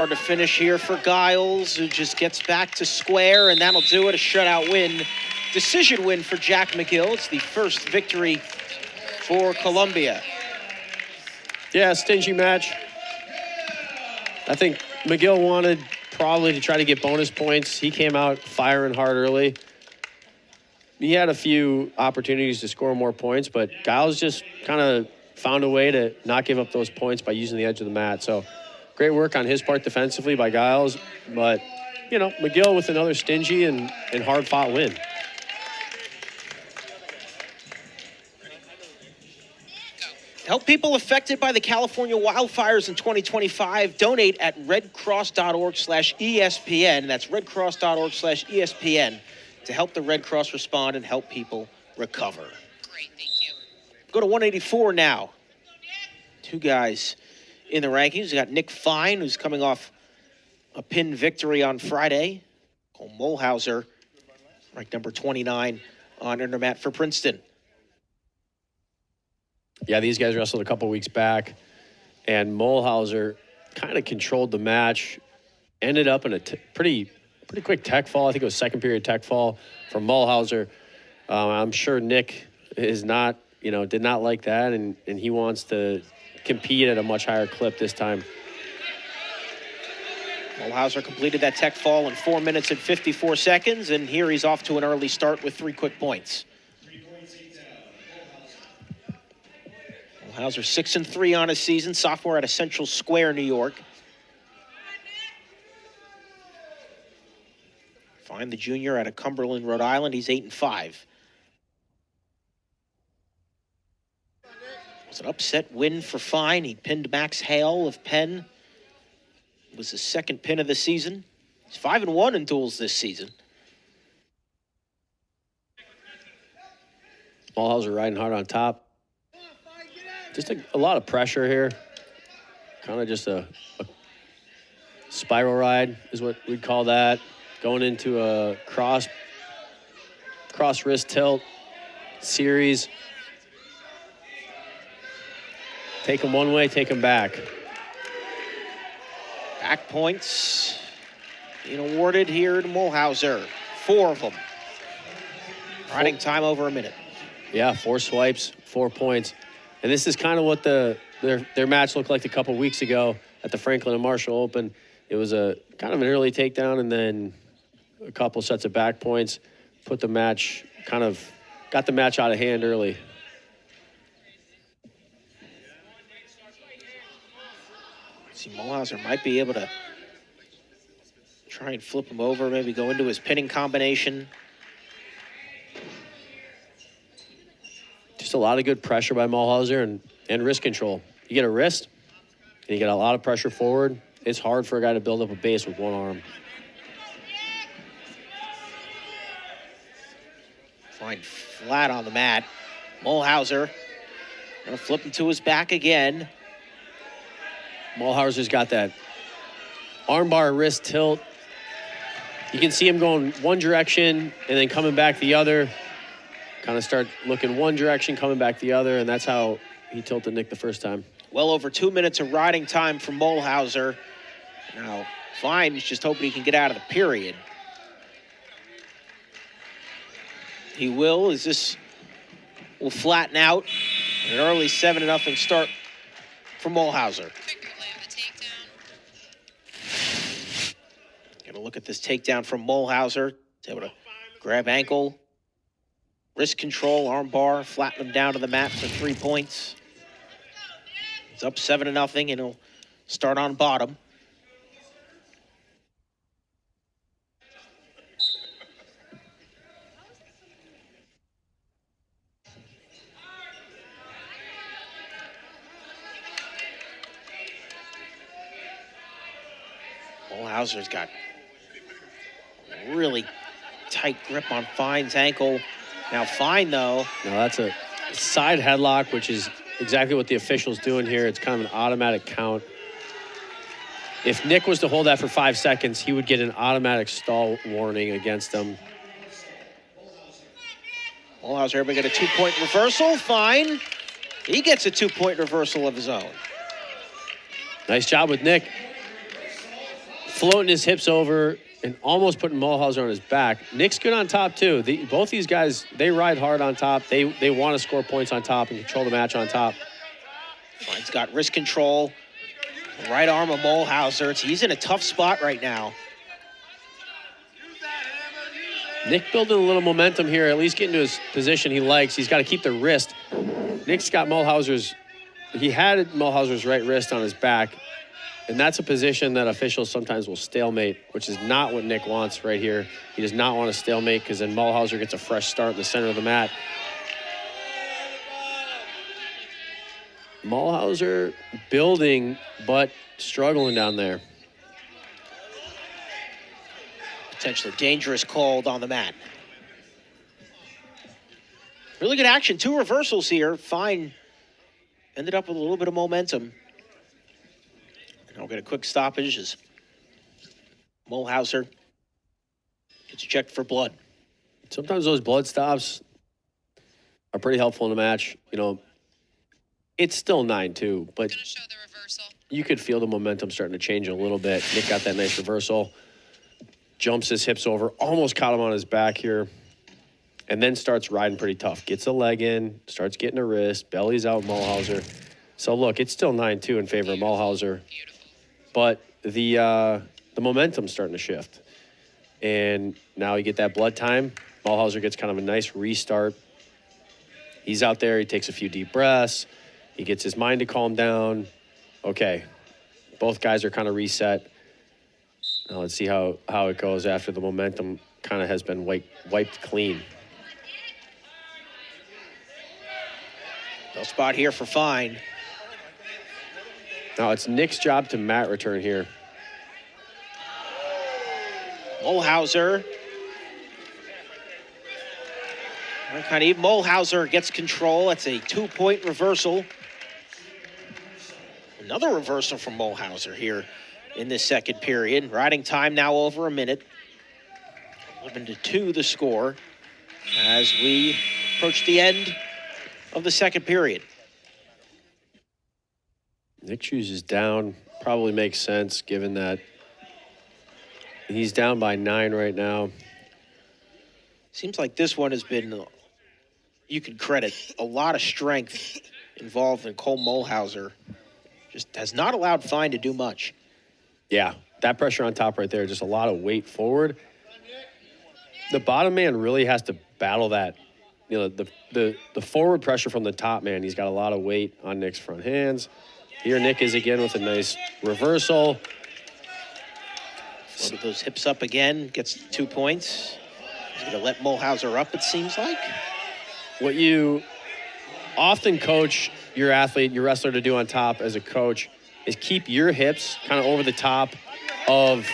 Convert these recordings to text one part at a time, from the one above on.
Hard to finish here for Giles, who just gets back to square, and that'll do it. A shutout win, decision win for Jack McGill. It's the first victory for Columbia. Yeah, stingy match. I think McGill wanted probably to try to get bonus points. He came out firing hard early. He had a few opportunities to score more points, but Giles just kind of found a way to not give up those points by using the edge of the mat. So great work on his part defensively by Giles, but, you know, McGill with another stingy and hard-fought win. Help people affected by the California wildfires in 2025. Donate at redcross.org/ESPN. That's redcross.org/ESPN to help the Red Cross respond and help people recover. Great, thank you. Go to 184 now. Two guys in the rankings. We got Nick Fine, who's coming off a pin victory on Friday. Kole Mulhauser, ranked number 29 on Intermat for Princeton. Yeah, these guys wrestled a couple weeks back, and Mulhauser kind of controlled the match, ended up in a pretty quick tech fall. I think it was second period tech fall from Mulhauser. I'm sure Nick is not, did not like that, and he wants to compete at a much higher clip this time. Mulhauser completed that tech fall in 4 minutes and 54 seconds, and here he's off to an early start with 3 quick points. Mulhauser 6-3 on his season, sophomore out of Central Square, New York. Fine, the junior out of Cumberland, Rhode Island, he's 8-5. It was an upset win for Fine. He pinned Max Hale of Penn. It was his second pin of the season. He's 5-1 in duels this season. Mulhauser riding hard on top. Just a lot of pressure here. Kind of just a spiral ride is what we'd call that. Going into a cross wrist tilt series. Take them one way, take them back. Back points being awarded here to Mulhauser. 4 of them. Riding time over a minute. Yeah, 4 swipes, 4 points. And this is kind of what their match looked like a couple weeks ago at the Franklin and Marshall Open. It was a kind of an early takedown and then a couple sets of back points. Got the match out of hand early. See, Mulhauser might be able to try and flip him over, maybe go into his pinning combination. Just a lot of good pressure by Mulhauser and wrist control. You get a wrist, and you get a lot of pressure forward. It's hard for a guy to build up a base with one arm. Fine flat on the mat. Mulhauser gonna flip him to his back again. Mulhauser's got that armbar wrist tilt. You can see him going one direction and then coming back the other. Kind of start looking one direction, coming back the other, and that's how he tilted Nick the first time. Well over 2 minutes of riding time for Mulhauser. Now, Fine is just hoping he can get out of the period. He will, as this will flatten out. An early 7-0 start for Mulhauser. Gonna look at this takedown from Mulhauser. He's able to grab ankle, wrist control, arm bar, flatten him down to the mat for 3 points. It's up 7-0, and he'll start on bottom. Mulhauser's got a really tight grip on Fine's ankle. Now Fine, though. No, that's a side headlock, which is exactly what the official's doing here. It's kind of an automatic count. If Nick was to hold that for 5 seconds, he would get an automatic stall warning against him. Mulhauser able to get a 2-point reversal. Fine. He gets a 2-point reversal of his own. Nice job with Nick. floating his hips over and almost putting Mulhauser on his back. Nick's good on top, too. Both these guys, they ride hard on top. They want to score points on top and control the match on top. Fine's got wrist control. Right arm of Mulhauser. He's in a tough spot right now. Nick building a little momentum here, at least getting to his position he likes. He's got to keep the wrist. Nick's got he had Mulhauser's right wrist on his back, and that's a position that officials sometimes will stalemate, which is not what Nick wants right here. He does not want to stalemate because then Mulhauser gets a fresh start in the center of the mat. Mulhauser building, but struggling down there. Potentially dangerous called on the mat. Really good action. 2 reversals here. Fine. Ended up with a little bit of momentum. And I'll get a quick stoppage as Mulhauser gets checked for blood. Sometimes those blood stops are pretty helpful in the match. You know, it's still 9-2, but Show the reversal. You could feel the momentum starting to change a little bit. Nick got that nice reversal. Jumps his hips over, almost caught him on his back here, and then starts riding pretty tough. Gets a leg in, starts getting a wrist, bellies out Mulhauser. So look, it's still 9-2 in favor of Mulhauser, but the momentum's starting to shift. And now you get that blood time. Mulhauser gets kind of a nice restart. He's out there, he takes a few deep breaths. He gets his mind to calm down. Okay, both guys are kind of reset. Now let's see how it goes after the momentum kind of has been wiped clean. No spot here for Fine. Now it's Nick's job to mat return here. Mulhauser. Kind of even. Mulhauser gets control. That's a 2-point reversal. Another reversal from Mulhauser here in this second period. Riding time now over a minute. 11-2 the score as we approach the end of the second period. Nick chooses down. Probably makes sense given that he's down by 9 right now. Seems like this one has been, you can credit, a lot of strength involved in Kole Mulhauser. Just has not allowed Fine to do much. Yeah, that pressure on top right there, just a lot of weight forward. The bottom man really has to battle that. You know, the forward pressure from the top man, he's got a lot of weight on Nick's front hands. Here Nick is again with a nice reversal. Loaded those hips up again, gets 2 points. He's going to let Mulhauser up, it seems like. What you often coach your athlete, your wrestler to do on top as a coach is keep your hips kind of over the top of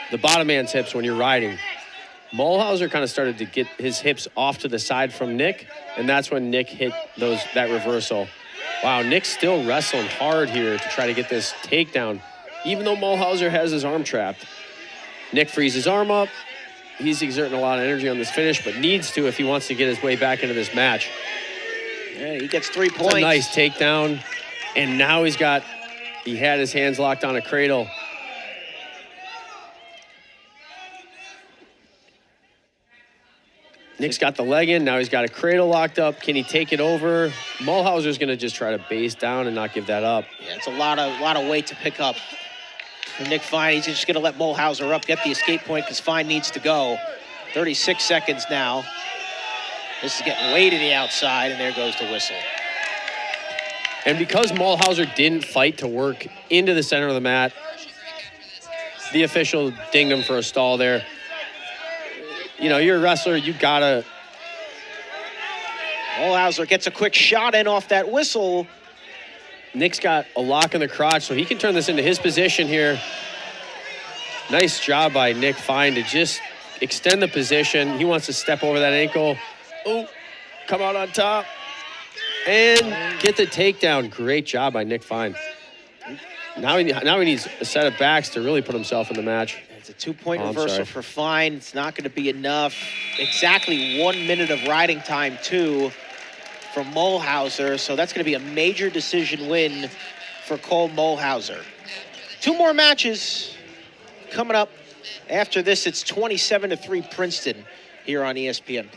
the bottom man's hips when you're riding. Mulhauser kind of started to get his hips off to the side from Nick, and that's when Nick hit that reversal. Wow, Nick's still wrestling hard here to try to get this takedown, even though Mulhauser has his arm trapped. Nick frees his arm up. He's exerting a lot of energy on this finish, but needs to if he wants to get his way back into this match. Yeah, he gets 3 points. A nice takedown. And now he had his hands locked on a cradle. Nick's got the leg in. Now he's got a cradle locked up. Can he take it over? Mulhauser's going to just try to base down and not give that up. Yeah, it's a lot of weight to pick up. For Nick Fine, he's just going to let Mulhauser up, get the escape point because Fine needs to go. 36 seconds now. This is getting way to the outside, and there goes the whistle. And because Mulhauser didn't fight to work into the center of the mat, the official dinged him for a stall there. You know, you're a wrestler, you gotta. Mulhauser gets a quick shot in off that whistle. Nick's got a lock in the crotch, so he can turn this into his position here. Nice job by Nick Fine to just extend the position. He wants to step over that ankle. Oh, come out on top. And get the takedown. Great job by Nick Fine. Now he needs a set of backs to really put himself in the match. It's a 2-point reversal for Fine. It's not going to be enough. Exactly 1 minute of riding time, too, from Mulhauser. So that's going to be a major decision win for Kole Mulhauser. 2 more matches coming up. After this, it's 27-3 Princeton here on ESPN+.